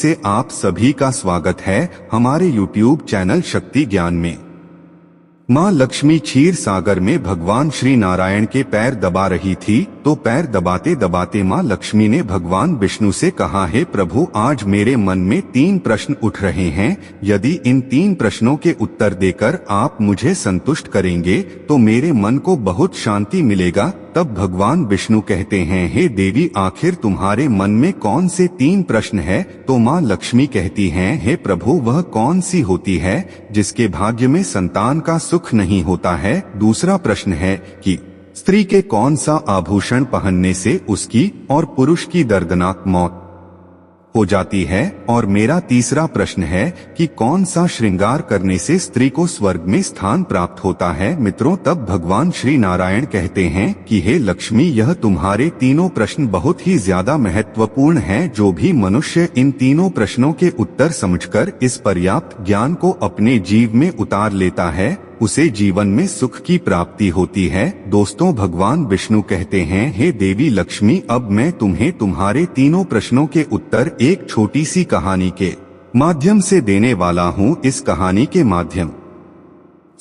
से आप सभी का स्वागत है हमारे YouTube चैनल शक्ति ज्ञान में। माँ लक्ष्मी क्षीर सागर में भगवान श्री नारायण के पैर दबा रही थी तो पैर दबाते दबाते माँ लक्ष्मी ने भगवान विष्णु से कहा, हे प्रभु, आज मेरे मन में 3 प्रश्न उठ रहे हैं। यदि इन 3 प्रश्नों के उत्तर देकर आप मुझे संतुष्ट करेंगे तो मेरे मन को बहुत शांति मिलेगा। तब भगवान विष्णु कहते हैं, हे देवी, आखिर तुम्हारे मन में कौन से 3 प्रश्न है? तो माँ लक्ष्मी कहती हैं, हे प्रभु, वह कौन सी होती है जिसके भाग्य में संतान का सुख नहीं होता है? दूसरा प्रश्न है कि स्त्री के कौन सा आभूषण पहनने से उसकी और पुरुष की दर्दनाक मौत हो जाती है? और मेरा तीसरा प्रश्न है कि कौन सा श्रृंगार करने से स्त्री को स्वर्ग में स्थान प्राप्त होता है? मित्रों, तब भगवान श्री नारायण कहते हैं कि हे लक्ष्मी, यह तुम्हारे तीनों प्रश्न बहुत ही ज्यादा महत्वपूर्ण हैं। जो भी मनुष्य इन तीनों प्रश्नों के उत्तर समझकर इस पर्याप्त ज्ञान को अपने जीव में उतार लेता है, उसे जीवन में सुख की प्राप्ति होती है। दोस्तों, भगवान विष्णु कहते हैं, हे देवी लक्ष्मी, अब मैं तुम्हें तुम्हारे तीनों प्रश्नों के उत्तर एक छोटी सी कहानी के माध्यम से देने वाला हूँ। इस कहानी के माध्यम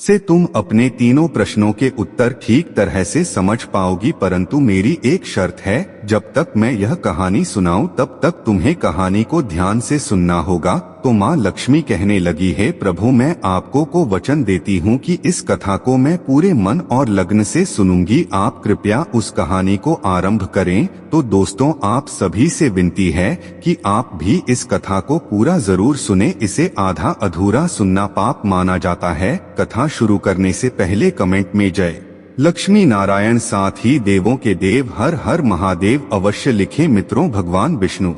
से तुम अपने तीनों प्रश्नों के उत्तर ठीक तरह से समझ पाओगी, परंतु मेरी एक शर्त है, जब तक मैं यह कहानी सुनाऊं तब तक तुम्हें कहानी को ध्यान से सुनना होगा। तो माँ लक्ष्मी कहने लगी, है प्रभु, मैं आपको को वचन देती हूँ कि इस कथा को मैं पूरे मन और लगन से सुनूंगी। आप कृपया उस कहानी को आरंभ करें। तो दोस्तों, आप सभी से विनती है कि आप भी इस कथा को पूरा जरूर सुने। इसे आधा अधूरा सुनना पाप माना जाता है। कथा शुरू करने से पहले कमेंट में जय लक्ष्मी नारायण, साथ ही देवों के देव हर हर महादेव अवश्य लिखें। मित्रों, भगवान विष्णु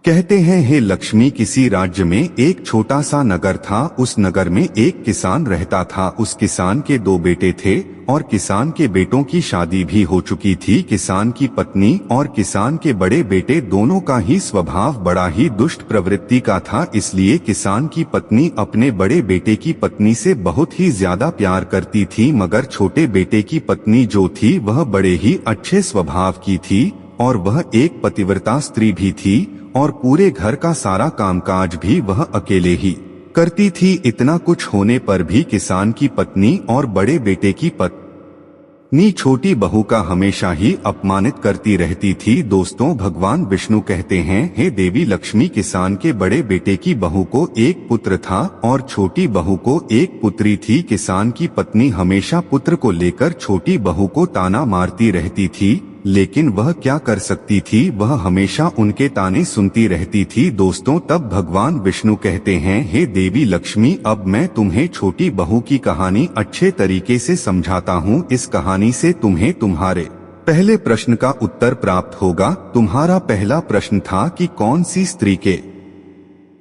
कहते हैं, हे लक्ष्मी, किसी राज्य में एक छोटा सा नगर था। उस नगर में एक किसान रहता था। उस किसान के 2 बेटे थे और किसान के बेटों की शादी भी हो चुकी थी। किसान की पत्नी और किसान के बड़े बेटे दोनों का ही स्वभाव बड़ा ही दुष्ट प्रवृत्ति का था। इसलिए किसान की पत्नी अपने बड़े बेटे की पत्नी से बहुत ही ज्यादा प्यार करती थी, मगर छोटे बेटे की पत्नी जो थी वह बड़े ही अच्छे स्वभाव की थी और वह एक पतिव्रता स्त्री भी थी और पूरे घर का सारा कामकाज भी वह अकेले ही करती थी। इतना कुछ होने पर भी किसान की पत्नी और बड़े बेटे की पत्नी छोटी बहू का हमेशा ही अपमानित करती रहती थी। दोस्तों, भगवान विष्णु कहते हैं, हे देवी लक्ष्मी, किसान के बड़े बेटे की बहू को एक पुत्र था और छोटी बहू को एक पुत्री थी। किसान की पत्नी हमेशा पुत्र को लेकर छोटी बहू को ताना मारती रहती थी, लेकिन वह क्या कर सकती थी? वह हमेशा उनके ताने सुनती रहती थी। दोस्तों, तब भगवान विष्णु कहते हैं, हे देवी लक्ष्मी, अब मैं तुम्हें छोटी बहू की कहानी अच्छे तरीके से समझाता हूँ। इस कहानी से तुम्हें तुम्हारे पहले प्रश्न का उत्तर प्राप्त होगा। तुम्हारा पहला प्रश्न था कि कौन सी स्त्री के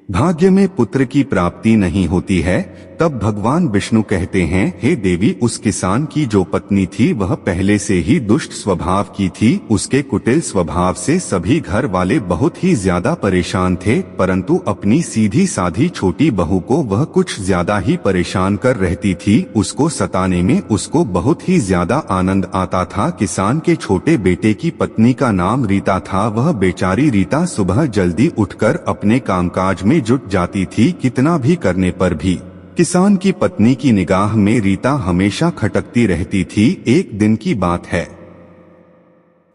भाग्य में पुत्र की प्राप्ति नहीं होती है। तब भगवान विष्णु कहते हैं, हे देवी, उस किसान की जो पत्नी थी वह पहले से ही दुष्ट स्वभाव की थी। उसके कुटिल स्वभाव से सभी घर वाले बहुत ही ज्यादा परेशान थे, परंतु अपनी सीधी साधी छोटी बहू को वह कुछ ज्यादा ही परेशान कर रहती थी। उसको सताने में उसको बहुत ही ज्यादा आनंद आता था। किसान के छोटे बेटे की पत्नी का नाम रीता था। वह बेचारी रीता सुबह जल्दी उठकर अपने कामकाज में जुट जाती थी। कितना भी करने पर भी किसान की पत्नी की निगाह में रीता हमेशा खटकती रहती थी। एक दिन की बात है,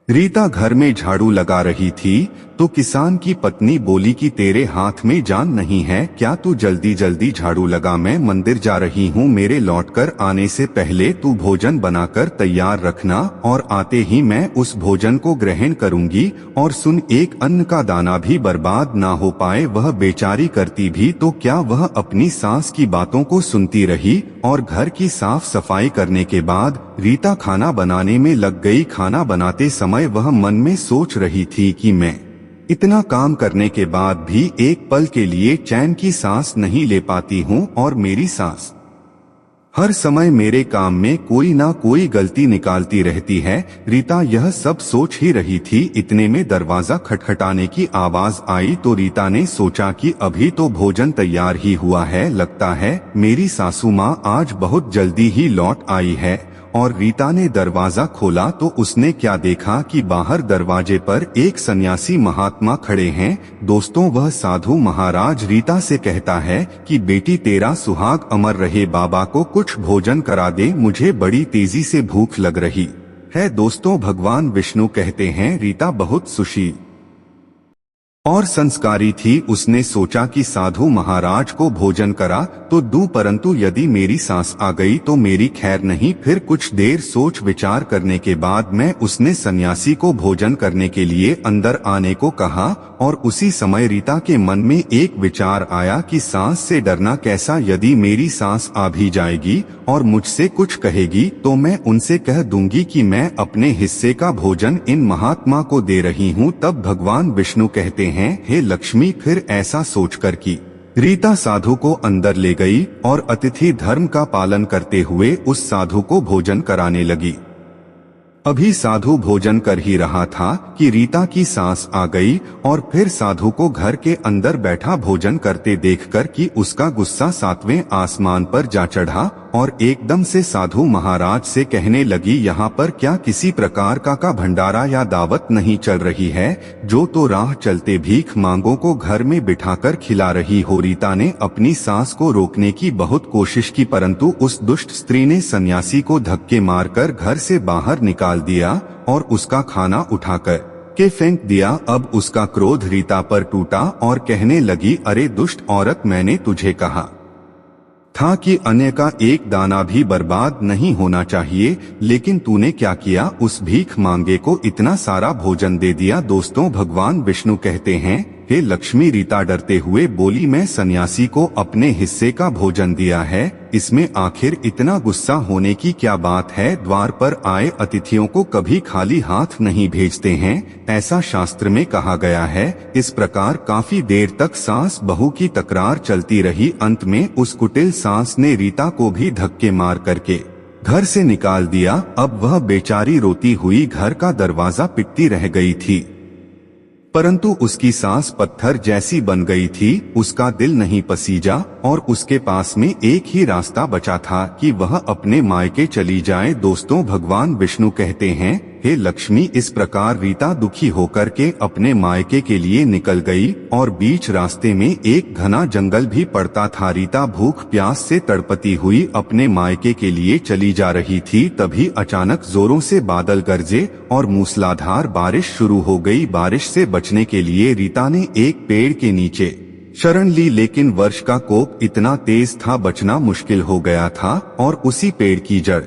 रीता घर में झाड़ू लगा रही थी तो किसान की पत्नी बोली कि तेरे हाथ में जान नहीं है क्या? तू जल्दी जल्दी झाड़ू लगा, मैं मंदिर जा रही हूँ। मेरे लौटकर आने से पहले तू भोजन बनाकर तैयार रखना और आते ही मैं उस भोजन को ग्रहण करूंगी। और सुन, एक अन्न का दाना भी बर्बाद ना हो पाए। वह बेचारी करती भी तो क्या, वह अपनी सास की बातों को सुनती रही और घर की साफ सफाई करने के बाद रीता खाना बनाने में लग गई। खाना बनाते समय वह मन में सोच रही थी कि मैं इतना काम करने के बाद भी एक पल के लिए चैन की सांस नहीं ले पाती हूँ और मेरी सास हर समय मेरे काम में कोई ना कोई गलती निकालती रहती है। रीता यह सब सोच ही रही थी, इतने में दरवाजा खटखटाने की आवाज आई तो रीता ने सोचा कि अभी तो भोजन तैयार ही हुआ है, लगता है मेरी सासू माँ आज बहुत जल्दी ही लौट आई है। और रीता ने दरवाजा खोला तो उसने क्या देखा कि बाहर दरवाजे पर एक सन्यासी महात्मा खड़े हैं। दोस्तों, वह साधु महाराज रीता से कहता है कि बेटी, तेरा सुहाग अमर रहे, बाबा को कुछ भोजन करा दे, मुझे बड़ी तेजी से भूख लग रही है। दोस्तों, भगवान विष्णु कहते हैं, रीता बहुत सुशील और संस्कारी थी। उसने सोचा कि साधु महाराज को भोजन करा तो दूं, परंतु यदि मेरी सांस आ गई तो मेरी खैर नहीं। फिर कुछ देर सोच विचार करने के बाद में उसने सन्यासी को भोजन करने के लिए अंदर आने को कहा। और उसी समय रीता के मन में एक विचार आया कि सांस से डरना कैसा, यदि मेरी सांस आ भी जाएगी और मुझसे कुछ कहेगी तो मैं उनसे कह दूंगी कि मैं अपने हिस्से का भोजन इन महात्मा को दे रही हूँ। तब भगवान विष्णु कहते हैं, हे लक्ष्मी। फिर ऐसा सोचकर कि रीता साधु को अंदर ले गई और अतिथि धर्म का पालन करते हुए उस साधु को भोजन कराने लगी। अभी साधु भोजन कर ही रहा था कि रीता की सांस आ गई और फिर साधु को घर के अंदर बैठा भोजन करते देखकर कि उसका गुस्सा 7वें आसमान पर जा चढ़ा और एकदम से साधु महाराज से कहने लगी, यहाँ पर क्या किसी प्रकार का भंडारा या दावत नहीं चल रही है, जो तो राह चलते भीख मांगों को घर में बिठाकर खिला रही हो। रीता ने अपनी सांस को रोकने की बहुत कोशिश की, परंतु उस दुष्ट स्त्री ने सन्यासी को धक्के मारकर घर से बाहर निकाल दिया और उसका खाना उठाकर के फेंक दिया। अब उसका क्रोध रीता पर टूटा और कहने लगी, अरे दुष्ट औरत, मैंने तुझे कहा था कि अन्य का एक दाना भी बर्बाद नहीं होना चाहिए, लेकिन तूने क्या किया, उस भीख मांगे को इतना सारा भोजन दे दिया। दोस्तों, भगवान विष्णु कहते हैं, हे लक्ष्मी। रीता डरते हुए बोली, मैं सन्यासी को अपने हिस्से का भोजन दिया है, इसमें आखिर इतना गुस्सा होने की क्या बात है। द्वार पर आए अतिथियों को कभी खाली हाथ नहीं भेजते हैं, ऐसा शास्त्र में कहा गया है। इस प्रकार काफी देर तक सास बहू की तकरार चलती रही। अंत में उस कुटिल सास ने रीता को भी धक्के मार करके घर से निकाल दिया। अब वह बेचारी रोती हुई घर का दरवाजा पिटती रह गई थी, परंतु उसकी सांस पत्थर जैसी बन गई थी। उसका दिल नहीं पसीजा और उसके पास में एक ही रास्ता बचा था कि वह अपने मायके चली जाए। दोस्तों, भगवान विष्णु कहते हैं, हे लक्ष्मी। इस प्रकार रीता दुखी होकर के अपने मायके के लिए निकल गई और बीच रास्ते में एक घना जंगल भी पड़ता था। रीता भूख प्यास से तड़पती हुई अपने मायके के लिए चली जा रही थी, तभी अचानक जोरों से बादल गरजे और मूसलाधार बारिश शुरू हो गई। बारिश से बचने के लिए रीता ने एक पेड़ के नीचे शरण ली, लेकिन वर्ष का कोप इतना तेज था, बचना मुश्किल हो गया था और उसी पेड़ की जड़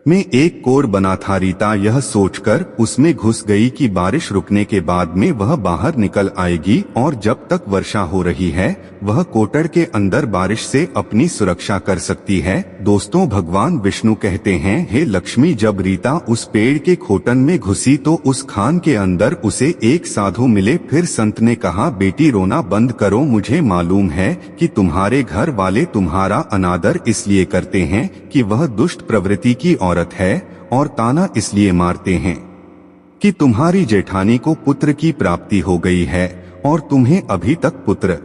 में एक कोर बना था। रीता यह सोचकर उसमें घुस गई कि बारिश रुकने के बाद में वह बाहर निकल आएगी और जब तक वर्षा हो रही है वह कोटर के अंदर बारिश से अपनी सुरक्षा कर सकती है। दोस्तों, भगवान विष्णु कहते हैं, हे लक्ष्मी। जब रीता उस पेड़ के खोटन में घुसी तो उस खान के अंदर उसे एक साधु मिले। फिर संत ने कहा, बेटी रोना बंद करो, मुझे मालूम है कि तुम्हारे घर वाले तुम्हारा अनादर इसलिए करते हैं कि वह दुष्ट प्रवृत्ति की औरत है और ताना इसलिए मारते हैं कि तुम्हारी जेठानी को पुत्र की प्राप्ति हो गई है और तुम्हें अभी तक पुत्र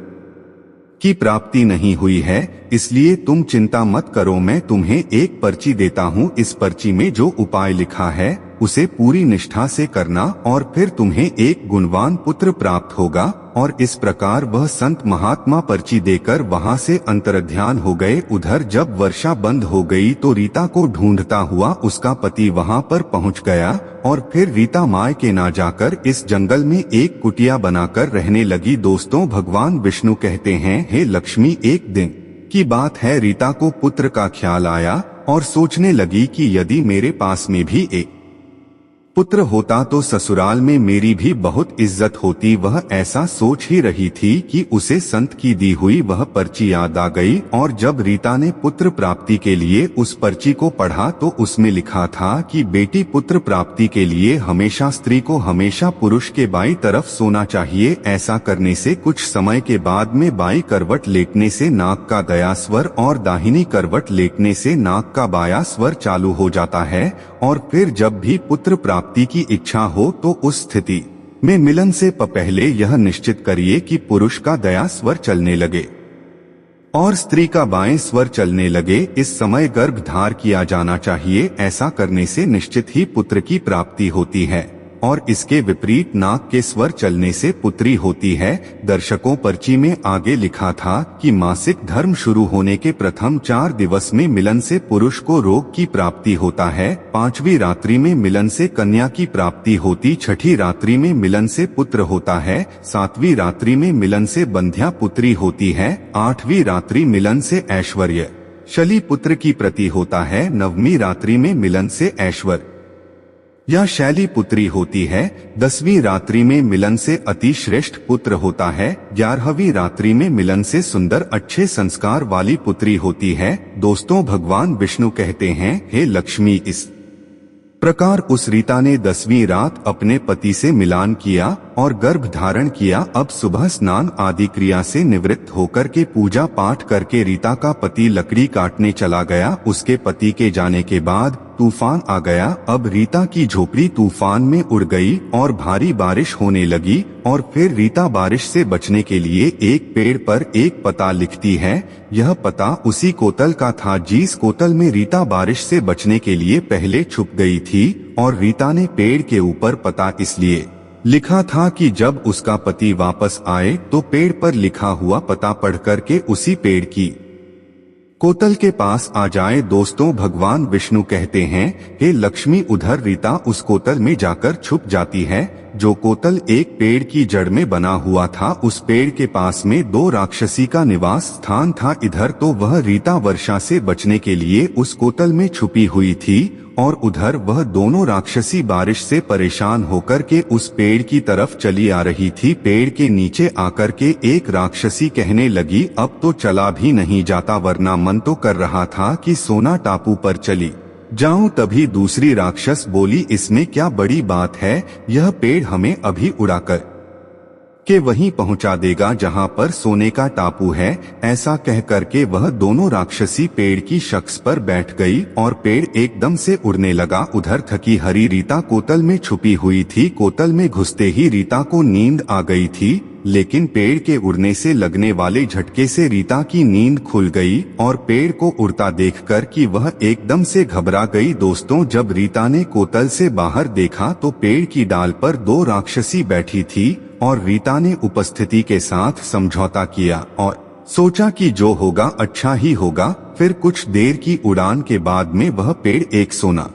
की प्राप्ति नहीं हुई है, इसलिए तुम चिंता मत करो। मैं तुम्हें एक पर्ची देता हूँ, इस पर्ची में जो उपाय लिखा है उसे पूरी निष्ठा से करना और फिर तुम्हें एक गुणवान पुत्र प्राप्त होगा। और इस प्रकार वह संत महात्मा पर्ची देकर वहां से अंतर्ध्यान हो गए। उधर जब वर्षा बंद हो गई तो रीता को ढूंढता हुआ उसका पति वहां पर पहुंच गया और फिर रीता मायके ना जाकर इस जंगल में एक कुटिया बनाकर रहने लगी। दोस्तों, भगवान विष्णु कहते हैं, हे लक्ष्मी। एक दिन की बात है, रीता को पुत्र का ख्याल आया और सोचने लगी कि यदि मेरे पास में भी एक पुत्र होता तो ससुराल में मेरी भी बहुत इज्जत होती। वह ऐसा सोच ही रही थी कि उसे संत की दी हुई वह पर्ची याद आ गई और जब रीता ने पुत्र प्राप्ति के लिए उस पर्ची को पढ़ा तो उसमें लिखा था कि बेटी, पुत्र प्राप्ति के लिए हमेशा स्त्री को हमेशा पुरुष के बाईं तरफ सोना चाहिए। ऐसा करने से कुछ समय के बाद में बाईं करवट लेटने से नाक का दया स्वर और दाहिनी करवट लेटने से नाक का बाया स्वर चालू हो जाता है और फिर जब भी पुत्र प्राप्ति की इच्छा हो तो उस स्थिति में मिलन से पहले यह निश्चित करिए कि पुरुष का दया स्वर चलने लगे और स्त्री का बाएं स्वर चलने लगे। इस समय गर्भधार किया जाना चाहिए, ऐसा करने से निश्चित ही पुत्र की प्राप्ति होती है। और इसके विपरीत नाक के स्वर चलने से पुत्री होती है। दर्शकों, पर्ची में आगे लिखा था कि मासिक धर्म शुरू होने के प्रथम 4 दिवस में मिलन से पुरुष को रोग की प्राप्ति होता है, 5वीं रात्रि में मिलन से कन्या की प्राप्ति होती, 6ठी रात्रि में मिलन से पुत्र होता है, 7वीं रात्रि में मिलन से बंध्या पुत्री होती है, 8वीं रात्रि मिलन से ऐश्वर्य शली पुत्र की प्रति होता है, 9वीं रात्रि में मिलन से ऐश्वर्य या शैली पुत्री होती है, 10वीं रात्रि में मिलन से अति श्रेष्ठ पुत्र होता है, 11वीं रात्रि में मिलन से सुंदर अच्छे संस्कार वाली पुत्री होती है। दोस्तों, भगवान विष्णु कहते हैं, हे लक्ष्मी, इस प्रकार उस रीता ने 10वीं रात अपने पति से मिलान किया और गर्भ धारण किया। अब सुबह स्नान आदि क्रिया से निवृत्त होकर के पूजा पाठ करके रीता का पति लकड़ी काटने चला गया। उसके पति के जाने के बाद तूफान आ गया। अब रीता की झोपड़ी तूफान में उड़ गई और भारी बारिश होने लगी। और फिर रीता बारिश से बचने के लिए एक पेड़ पर एक पता लिखती है। यह पता उसी कोतल का था जिस कोतल में रीता बारिश से बचने के लिए पहले छुप गई थी। और रीता ने पेड़ के ऊपर पता इसलिए लिखा था कि जब उसका पति वापस आए तो पेड़ पर लिखा हुआ पता पढ़कर के उसी पेड़ की कोतल के पास आ जाए। दोस्तों, भगवान विष्णु कहते हैं, हे लक्ष्मी, उधर रीता उस कोतल में जाकर छुप जाती है। जो कोतल एक पेड़ की जड़ में बना हुआ था, उस पेड़ के पास में 2 राक्षसी का निवास स्थान था। इधर तो वह रीता वर्षा से बचने के लिए उस कोतल में छुपी हुई थी और उधर वह दोनों राक्षसी बारिश से परेशान होकर के उस पेड़ की तरफ चली आ रही थी। पेड़ के नीचे आकर के एक राक्षसी कहने लगी, अब तो चला भी नहीं जाता, वरना मन तो कर रहा था कि सोना टापू पर चली जाऊं। तभी दूसरी राक्षस बोली, इसमें क्या बड़ी बात है, यह पेड़ हमें अभी उड़ाकर के वहीं पहुंचा देगा जहां पर सोने का टापू है। ऐसा कह करके वह दोनों राक्षसी पेड़ की शख्स पर बैठ गई और पेड़ एकदम से उड़ने लगा। उधर थकी हरी रीता कोतल में छुपी हुई थी। कोतल में घुसते ही रीता को नींद आ गई थी, लेकिन पेड़ के उड़ने से लगने वाले झटके से रीता की नींद खुल गई और पेड़ को उड़ता देखकर कि वह एकदम से घबरा गई। दोस्तों, जब रीता ने कोतल से बाहर देखा तो पेड़ की डाल पर 2 राक्षसी बैठी थी और रीता ने उपस्थिति के साथ समझौता किया और सोचा कि जो होगा अच्छा ही होगा। फिर कुछ देर की उड़ान के बाद में वह पेड़ एक सोना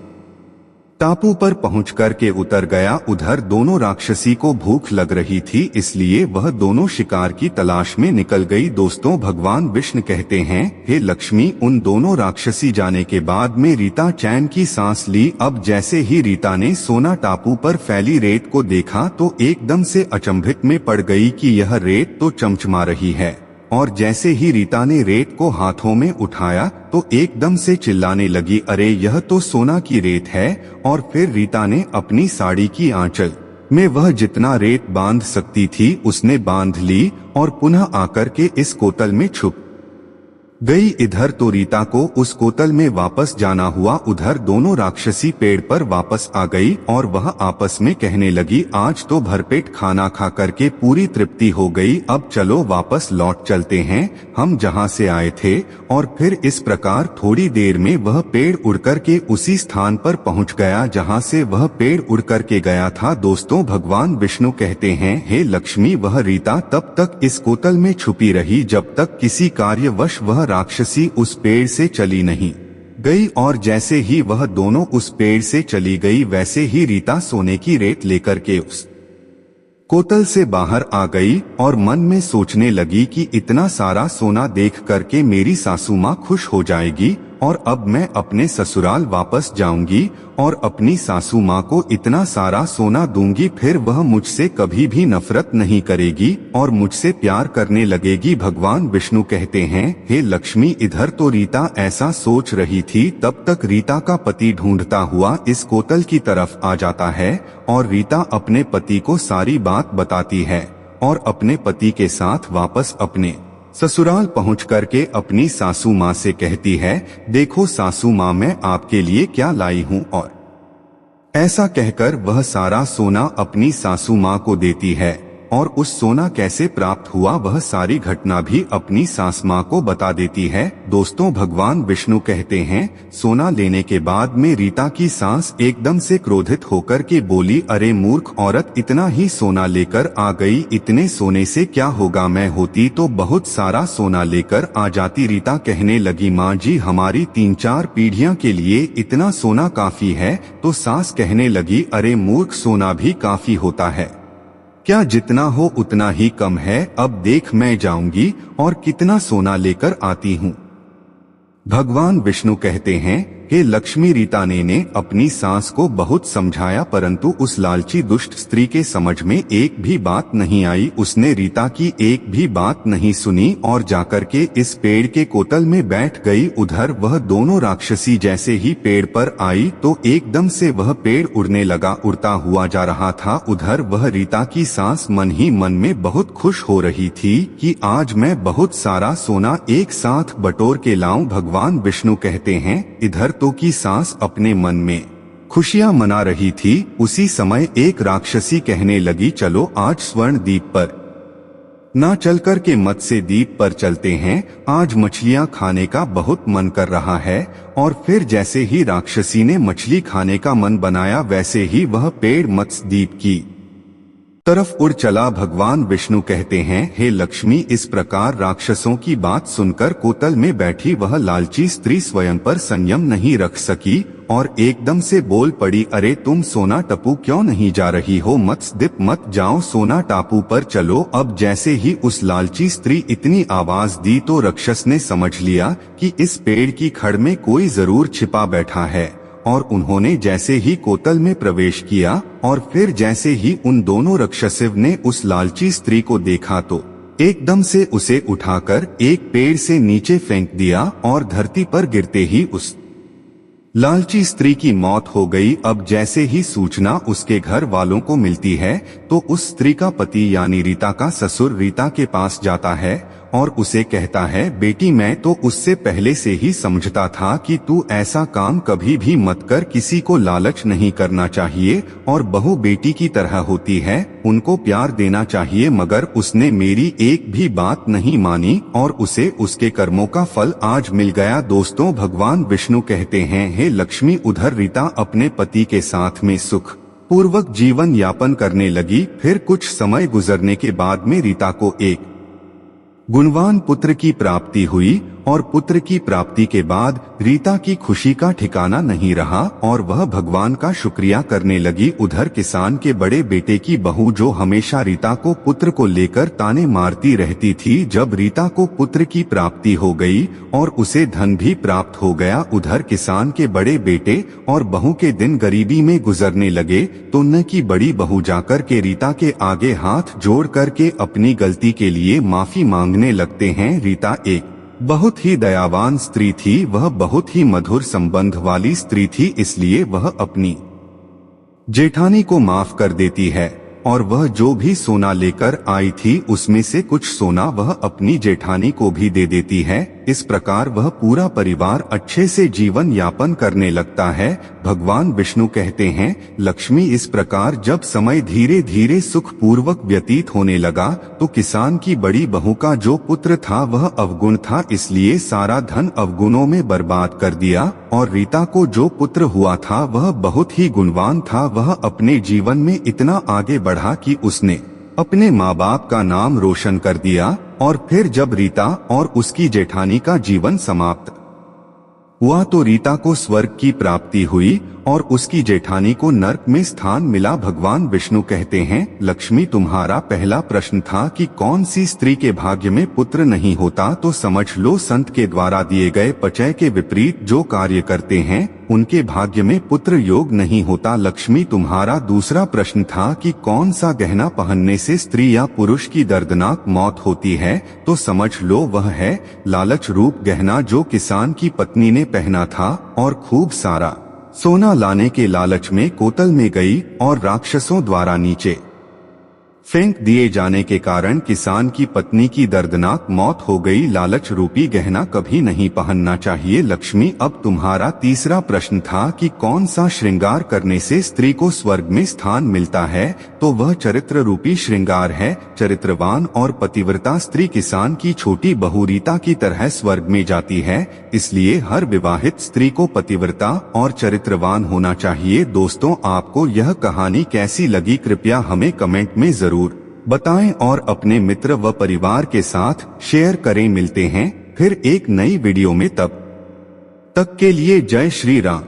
टापू पर पहुंच कर के उतर गया। उधर दोनों राक्षसी को भूख लग रही थी, इसलिए वह दोनों शिकार की तलाश में निकल गई। दोस्तों, भगवान विष्णु कहते हैं, हे लक्ष्मी, उन दोनों राक्षसी जाने के बाद में रीता चैन की सांस ली। अब जैसे ही रीता ने सोना टापू पर फैली रेत को देखा तो एकदम से अचंभित में पड़ गई कि यह रेत तो चमचमा रही है। और जैसे ही रीता ने रेत को हाथों में उठाया तो एकदम से चिल्लाने लगी, अरे यह तो सोना की रेत है। और फिर रीता ने अपनी साड़ी की आंचल में वह जितना रेत बांध सकती थी उसने बांध ली और पुनः आकर के इस कोतल में छुप गई। इधर तो रीता को उस कोतल में वापस जाना हुआ। उधर दोनों राक्षसी पेड़ पर वापस आ गई और वह आपस में कहने लगी, आज तो भरपेट खाना खा करके पूरी तृप्ति हो गई, अब चलो वापस लौट चलते हैं हम जहां से आए थे। और फिर इस प्रकार थोड़ी देर में वह पेड़ उड़कर के उसी स्थान पर पहुंच गया जहां से वह पेड़ उड़कर के गया था। दोस्तों, भगवान विष्णु कहते हैं, हे लक्ष्मी, वह रीता तब तक इस कोतल में छुपी रही जब तक किसी कार्यवश वह राक्षसी उस पेड़ से चली नहीं गई। और जैसे ही वह दोनों उस पेड़ से चली गई, वैसे ही रीता सोने की रेत लेकर के उस कोतल से बाहर आ गई और मन में सोचने लगी कि इतना सारा सोना देख करके मेरी सासू माँ खुश हो जाएगी और अब मैं अपने ससुराल वापस जाऊंगी और अपनी सासू माँ को इतना सारा सोना दूंगी, फिर वह मुझसे कभी भी नफरत नहीं करेगी और मुझसे प्यार करने लगेगी। भगवान विष्णु कहते हैं, हे लक्ष्मी, इधर तो रीता ऐसा सोच रही थी, तब तक रीता का पति ढूंढता हुआ इस कोतल की तरफ आ जाता है और रीता अपने पति को सारी बात बताती है और अपने पति के साथ वापस अपने ससुराल पहुंच करके अपनी सासू माँ से कहती है, देखो सासू माँ, मैं आपके लिए क्या लाई हूँ। और ऐसा कहकर वह सारा सोना अपनी सासू माँ को देती है और उस सोना कैसे प्राप्त हुआ वह सारी घटना भी अपनी सास माँ को बता देती है। दोस्तों, भगवान विष्णु कहते हैं, सोना लेने के बाद में रीता की सास एकदम से क्रोधित होकर के बोली, अरे मूर्ख औरत, इतना ही सोना लेकर आ गई, इतने सोने से क्या होगा, मैं होती तो बहुत सारा सोना लेकर आ जाती। रीता कहने लगी, माँ जी, हमारी 3-4 पीढ़ियां के लिए इतना सोना काफी है। तो सास कहने लगी, अरे मूर्ख, सोना भी काफी होता है क्या, जितना हो उतना ही कम है। अब देख, मैं जाऊंगी और कितना सोना लेकर आती हूँ। भगवान विष्णु कहते हैं, हे लक्ष्मी, रीता ने अपनी सास को बहुत समझाया, परंतु उस लालची दुष्ट स्त्री के समझ में एक भी बात नहीं आई। उसने रीता की एक भी बात नहीं सुनी और जाकर के इस पेड़ के कोतल में बैठ गई। उधर वह दोनों राक्षसी जैसे ही पेड़ पर आई तो एकदम से वह पेड़ उड़ने लगा, उड़ता हुआ जा रहा था। उधर वह रीता की सास मन ही मन में बहुत खुश हो रही थी कि आज मैं बहुत सारा सोना एक साथ बटोर के लाऊं। भगवान विष्णु कहते हैं, इधर तो की सास अपने मन में खुशियां मना रही थी। उसी समय एक राक्षसी कहने लगी, चलो आज स्वर्ण द्वीप पर ना चलकर के मत्स्य द्वीप पर चलते हैं, आज मछलियां खाने का बहुत मन कर रहा है। और फिर जैसे ही राक्षसी ने मछली खाने का मन बनाया, वैसे ही वह पेड़ मत्स्य द्वीप की तरफ उड़ चला। भगवान विष्णु कहते हैं, हे लक्ष्मी, इस प्रकार राक्षसों की बात सुनकर कोतल में बैठी वह लालची स्त्री स्वयं पर संयम नहीं रख सकी और एकदम से बोल पड़ी, अरे तुम सोना टापू क्यों नहीं जा रही हो, मत्स्य द्वीप मत जाओ, सोना टापू पर चलो। अब जैसे ही उस लालची स्त्री इतनी आवाज दी तो राक्षस ने समझ लिया कि इस पेड़ की खड़ में कोई जरूर छिपा बैठा है और उन्होंने जैसे ही कोतल में प्रवेश किया और फिर जैसे ही उन दोनों राक्षसों ने उस लालची स्त्री को देखा तो एकदम से उसे उठाकर एक पेड़ से नीचे फेंक दिया और धरती पर गिरते ही उस लालची स्त्री की मौत हो गई। अब जैसे ही सूचना उसके घर वालों को मिलती है तो उस स्त्री का पति यानी रीता का ससुर रीता के पास जाता है और उसे कहता है, बेटी, मैं तो उससे पहले से ही समझता था कि तू ऐसा काम कभी भी मत कर, किसी को लालच नहीं करना चाहिए और बहू बेटी की तरह होती है, उनको प्यार देना चाहिए, मगर उसने मेरी एक भी बात नहीं मानी और उसे उसके कर्मों का फल आज मिल गया। दोस्तों, भगवान विष्णु कहते हैं, हे लक्ष्मी, उधर रीता अपने पति के साथ में सुख पूर्वक जीवन यापन करने लगी। फिर कुछ समय गुजरने के बाद में रीता को एक गुणवान पुत्र की प्राप्ति हुई और पुत्र की प्राप्ति के बाद रीता की खुशी का ठिकाना नहीं रहा और वह भगवान का शुक्रिया करने लगी। उधर किसान के बड़े बेटे की बहू, जो हमेशा रीता को पुत्र को लेकर ताने मारती रहती थी, जब रीता को पुत्र की प्राप्ति हो गई और उसे धन भी प्राप्त हो गया, उधर किसान के बड़े बेटे और बहू के दिन गरीबी में गुजरने लगे तो उनकी बड़ी बहू जाकर के रीता के आगे हाथ जोड़ करके अपनी गलती के लिए माफी मांगने लगते हैं। रीता एक बहुत ही दयावान स्त्री थी, वह बहुत ही मधुर संबंध वाली स्त्री थी, इसलिए वह अपनी जेठानी को माफ कर देती है और वह जो भी सोना लेकर आई थी उसमें से कुछ सोना वह अपनी जेठानी को भी दे देती है। इस प्रकार वह पूरा परिवार अच्छे से जीवन यापन करने लगता है। भगवान विष्णु कहते हैं, लक्ष्मी, इस प्रकार जब समय धीरे धीरे सुख पूर्वक व्यतीत होने लगा तो किसान की बड़ी बहू का जो पुत्र था वह अवगुण था, इसलिए सारा धन अवगुणों में बर्बाद कर दिया और रीता को जो पुत्र हुआ था वह बहुत ही गुणवान था। वह अपने जीवन में इतना आगे बढ़ा कि उसने अपने माँ बाप का नाम रोशन कर दिया और फिर जब रीता और उसकी जेठानी का जीवन समाप्त हुआ तो रीता को स्वर्ग की प्राप्ति हुई और उसकी जेठानी को नरक में स्थान मिला। भगवान विष्णु कहते हैं, लक्ष्मी, तुम्हारा पहला प्रश्न था कि कौन सी स्त्री के भाग्य में पुत्र नहीं होता, तो समझ लो संत के द्वारा दिए गए पचय के विपरीत जो कार्य करते हैं उनके भाग्य में पुत्र योग नहीं होता। लक्ष्मी, तुम्हारा दूसरा प्रश्न था कि कौन सा गहना पहनने से स्त्री या पुरुष की दर्दनाक मौत होती है, तो समझ लो वह है लालच रूप गहना जो किसान की पत्नी ने पहना था और खूब सारा सोना लाने के लालच में कोतल में गई और राक्षसों द्वारा नीचे फेंक दिए जाने के कारण किसान की पत्नी की दर्दनाक मौत हो गई। लालच रूपी गहना कभी नहीं पहनना चाहिए। लक्ष्मी, अब तुम्हारा तीसरा प्रश्न था कि कौन सा श्रृंगार करने से स्त्री को स्वर्ग में स्थान मिलता है, तो वह चरित्र रूपी श्रृंगार है। चरित्रवान और पतिव्रता स्त्री किसान की छोटी बहू रीता की तरह स्वर्ग में जाती है, इसलिए हर विवाहित स्त्री को पतिव्रता और चरित्रवान होना चाहिए। दोस्तों, आपको यह कहानी कैसी लगी कृपया हमें कमेंट में जरूर बताएं और अपने मित्र व परिवार के साथ शेयर करें। मिलते हैं फिर एक नई वीडियो में, तब तक के लिए जय श्री राम।